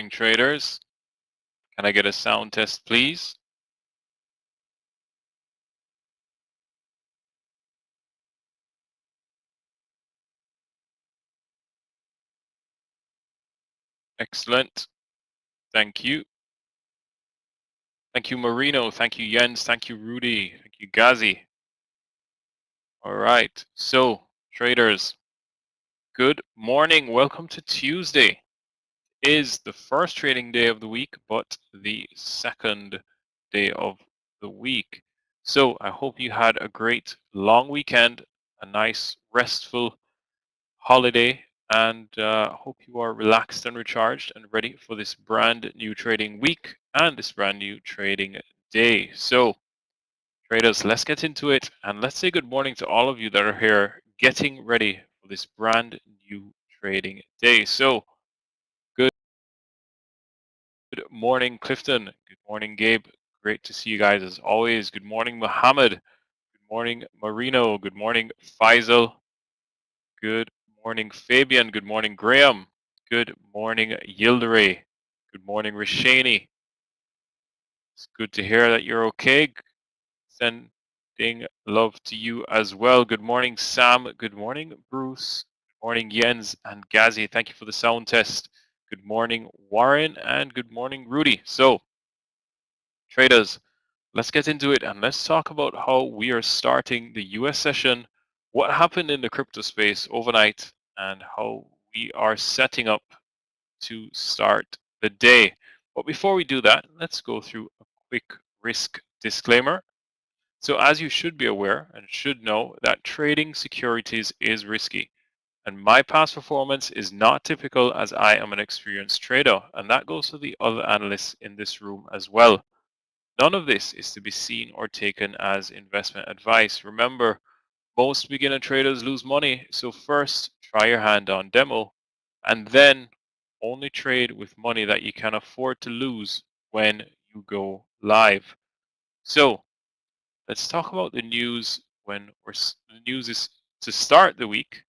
morning, traders. Can I get a sound test, please? Excellent. Thank you. Thank you, Marino. Thank you, Jens. Thank you, Rudy. Thank you, Gazi. All right. So, traders, good morning. Welcome to Tuesday. Is the first trading day of the week, but the second day of the week. So I hope you had a great long weekend, a nice restful holiday, and hope you are relaxed and recharged and ready for this brand new trading week and this brand new trading day. So traders, let's get into it, and let's say good morning to all of you that are here getting ready for this brand new trading day. So good morning, Clifton. Good morning, Gabe. Great to see you guys as always. Good morning, Mohammed. Good morning, Marino. Good morning, Faisal. Good morning, Fabian. Good morning, Graham. Good morning, Yildiray. Good morning, Rashani. It's good to hear that you're okay. Sending love to you as well. Good morning, Sam. Good morning, Bruce. Good morning, Jens and Gazi. Thank you for the sound test. Good morning, Warren, and good morning, Rudy. So, traders, let's get into it and let's talk about how we are starting the US session, what happened in the crypto space overnight, and how we are setting up to start the day. But before we do that, let's go through a quick risk disclaimer. So as you should be aware and should know that trading securities is risky. And my past performance is not typical as I am an experienced trader. And that goes for the other analysts in this room as well. None of this is to be seen or taken as investment advice. Remember, most beginner traders lose money, so first try your hand on demo, and then only trade with money that you can afford to lose when you go live. So let's talk about the news the news is to start the week.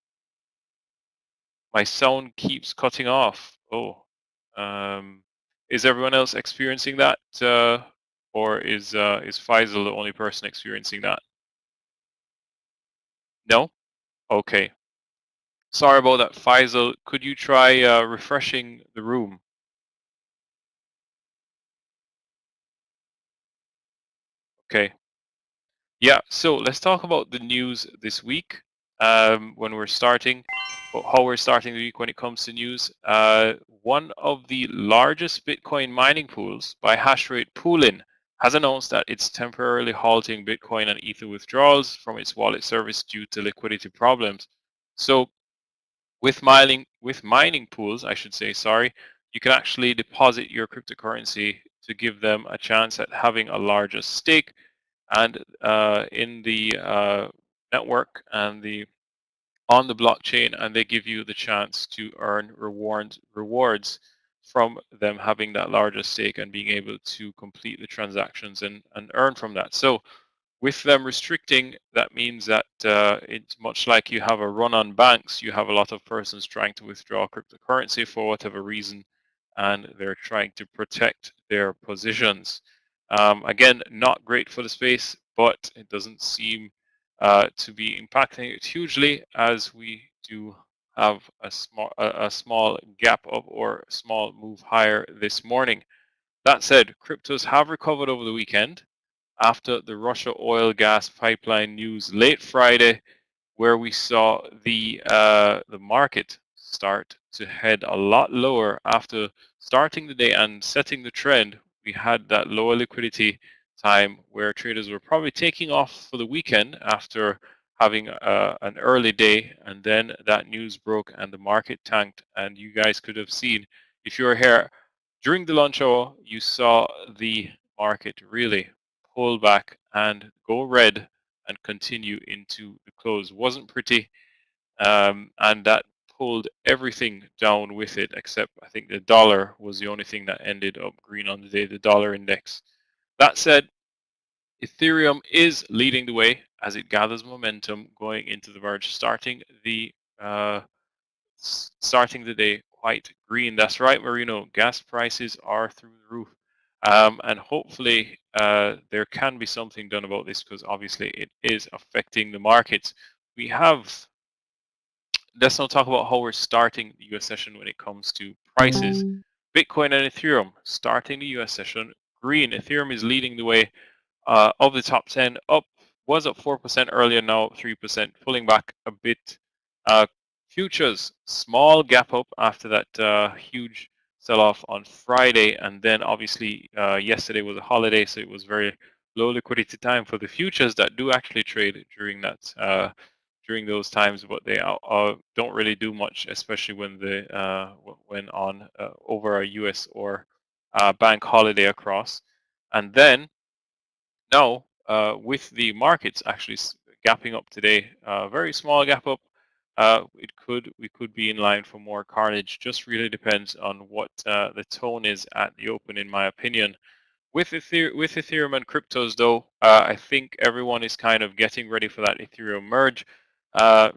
My sound keeps cutting off. Oh, is everyone else experiencing that, or is Faisal the only person experiencing that? No. Okay. Sorry about that, Faisal. Could you try refreshing the room? Okay. Yeah. So let's talk about the news this week. When we're starting, how we're starting the week when it comes to news. One of the largest Bitcoin mining pools by hash rate pooling has announced that it's temporarily halting Bitcoin and Ether withdrawals from its wallet service due to liquidity problems. So with mining pools, I should say, sorry, you can actually deposit your cryptocurrency to give them a chance at having a larger stake, and in the network and on the blockchain, and they give you the chance to earn rewards from them having that larger stake and being able to complete the transactions and earn from that. So with them restricting, that means that it's much like you have a run on banks. You have a lot of persons trying to withdraw cryptocurrency for whatever reason, and they're trying to protect their positions. Again, not great for the space, but it doesn't seem to be impacting it hugely, as we do have a small gap up or a small move higher this morning. That said, cryptos have recovered over the weekend after the Russia oil gas pipeline news late Friday, where we saw the market start to head a lot lower after starting the day and setting the trend. We had that lower liquidity time where traders were probably taking off for the weekend after having an early day, and then that news broke and the market tanked. And you guys could have seen, if you were here during the lunch hour, you saw the market really pull back and go red and continue into the close. Wasn't pretty, and that pulled everything down with it, except I think the dollar was the only thing that ended up green on the day, the dollar index. That said, Ethereum is leading the way as it gathers momentum going into the merge, starting the day quite green. That's right, Marino. Gas prices are through the roof. And hopefully there can be something done about this, because obviously it is affecting the markets. Let's now talk about how we're starting the US session when it comes to prices. Bitcoin and Ethereum starting the US session green. Ethereum is leading the way of the top 10. Was up 4% earlier, now 3%, pulling back a bit. Futures, small gap up after that huge sell-off on Friday, and then obviously yesterday was a holiday, so it was very low liquidity time for the futures that do actually trade during those times, but they don't really do much, especially when on over a US or bank holiday across. And then now, with the markets actually gapping up today, very small gap up, we could be in line for more carnage. Just really depends on what the tone is at the open, in my opinion. With Ethereum and cryptos, though, I think everyone is kind of getting ready for that Ethereum merge.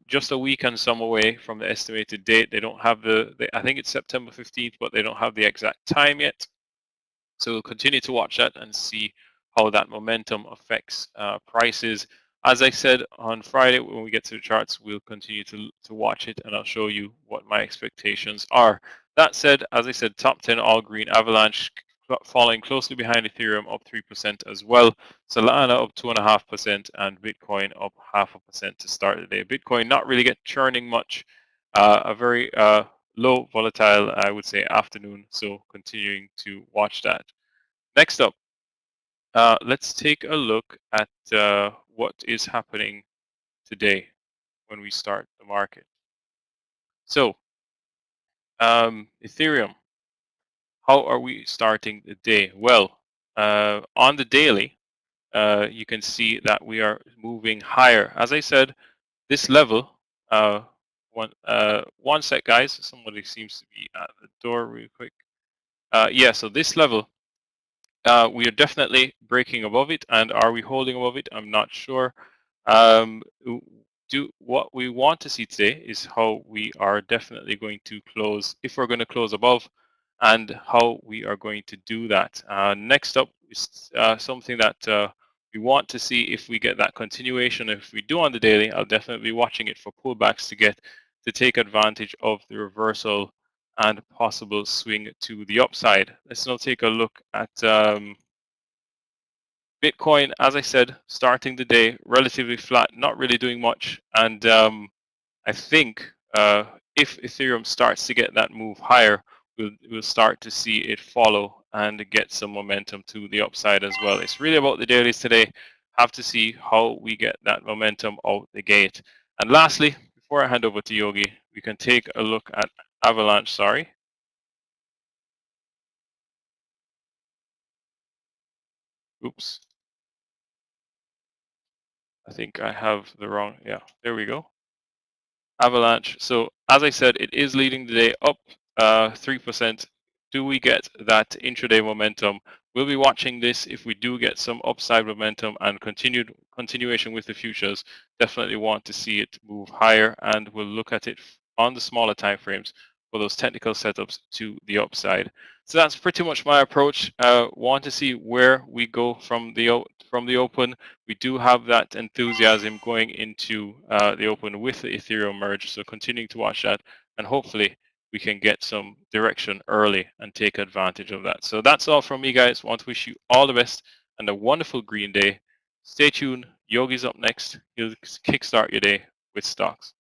Just a week and some away from the estimated date. They don't have I think it's September 15th, but they don't have the exact time yet. So we'll continue to watch that and see how that momentum affects prices. As I said on Friday, when we get to the charts, we'll continue to watch it, and I'll show you what my expectations are. That said, as I said, top 10 all green. Avalanche following closely behind Ethereum, up 3% as well. Solana up 2.5%, and Bitcoin up 0.5% to start the day. Bitcoin not really churning much. A very low volatile, I would say, afternoon. So continuing to watch that. Next up, let's take a look at what is happening today when we start the market. So, Ethereum, how are we starting the day? Well, on the daily, you can see that we are moving higher. As I said, this level, one sec, guys. Somebody seems to be at the door real quick. Yeah, so this level, we are definitely breaking above it, and are we holding above it? I'm not sure. What we want to see today is how we are definitely going to close, if we're going to close above, and how we are going to do that. Next up is something that we want to see if we get that continuation. If we do on the daily, I'll definitely be watching it for pullbacks to take advantage of the reversal and possible swing to the upside. Let's now take a look at Bitcoin. As I said, starting the day relatively flat, not really doing much. And I think if Ethereum starts to get that move higher, we'll start to see it follow and get some momentum to the upside as well. It's really about the dailies today. Have to see how we get that momentum out the gate. And lastly, before I hand over to Yogi, we can take a look at Avalanche. Sorry. Oops. I think I have the wrong, yeah, there we go. Avalanche. So as I said, it is leading the day up 3%. Do we get that intraday momentum? We'll be watching this. If we do get some upside momentum and continuation with the futures, definitely want to see it move higher, and we'll look at it on the smaller time frames for those technical setups to the upside. So that's pretty much my approach. Want to see where we go from the open. We do have that enthusiasm going into the open with the Ethereum merge, so continuing to watch that, and hopefully we can get some direction early and take advantage of that. So that's all from me, guys. Want to wish you all the best and a wonderful green day. Stay tuned. Yogi's up next. He'll kickstart your day with stocks.